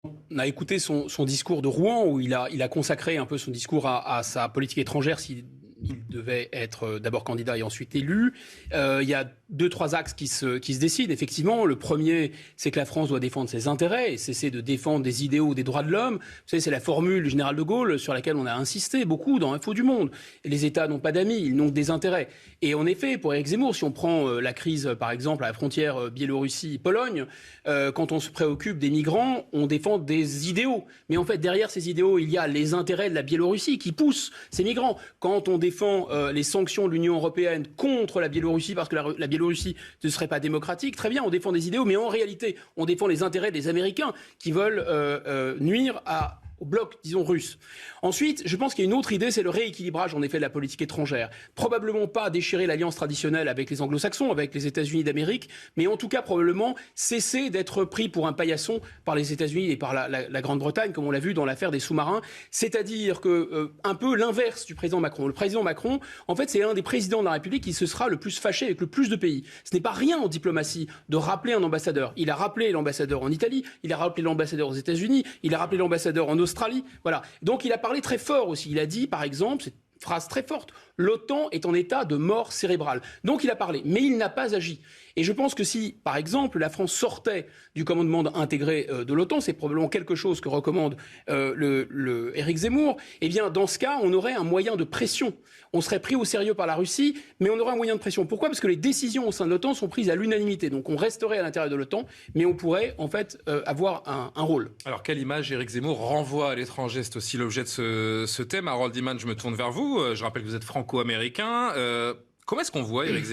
On a écouté son discours de Rouen où il a consacré un peu son discours à sa politique étrangère s'il devait être d'abord candidat et ensuite élu. Il y a 2-3 axes qui se décident. Effectivement, le premier, c'est que la France doit défendre ses intérêts et cesser de défendre des idéaux des droits de l'homme. Vous savez, c'est la formule du général de Gaulle sur laquelle on a insisté beaucoup dans Info du Monde. Les États n'ont pas d'amis, ils n'ont que des intérêts. Et en effet, pour Éric Zemmour, si on prend la crise, par exemple, à la frontière Biélorussie-Pologne, quand on se préoccupe des migrants, on défend des idéaux. Mais en fait, derrière ces idéaux, il y a les intérêts de la Biélorussie qui poussent ces migrants. Quand on défend les sanctions de l'Union européenne contre la Biélorussie parce que la Biélorussie ne serait pas démocratique, très bien, on défend des idéaux, mais en réalité, on défend les intérêts des Américains qui veulent nuire au bloc, disons, russe. Ensuite, je pense qu'il y a une autre idée, c'est le rééquilibrage, en effet, de la politique étrangère. Probablement pas déchirer l'alliance traditionnelle avec les anglo-saxons, avec les États-Unis d'Amérique, mais en tout cas, probablement cesser d'être pris pour un paillasson par les États-Unis et par la Grande-Bretagne, comme on l'a vu dans l'affaire des sous-marins. C'est-à-dire que, un peu l'inverse du président Macron. Le président Macron, en fait, c'est l'un des présidents de la République qui se sera le plus fâché avec le plus de pays. Ce n'est pas rien en diplomatie de rappeler un ambassadeur. Il a rappelé l'ambassadeur en Italie, il a rappelé l'ambassadeur aux États-Unis, il a rappelé l'ambassadeur en Australie. Voilà. Donc il a parlé très fort aussi. Il a dit, par exemple, c'est une phrase très forte, l'OTAN est en état de mort cérébrale. Donc il a parlé, mais il n'a pas agi. Et je pense que si, par exemple, la France sortait du commandement intégré de l'OTAN, c'est probablement quelque chose que recommande Éric Zemmour, eh bien, dans ce cas, on aurait un moyen de pression. On serait pris au sérieux par la Russie, mais on aurait un moyen de pression. Pourquoi ? Parce que les décisions au sein de l'OTAN sont prises à l'unanimité. Donc on resterait à l'intérieur de l'OTAN, mais on pourrait, en fait, avoir un rôle. Alors, quelle image Éric Zemmour renvoie à l'étranger ? C'est aussi l'objet de ce thème. Harold Iman, je me tourne vers vous. Je rappelle que vous êtes franco-américain. Comment est-ce qu'on voit Éric Zemmour ?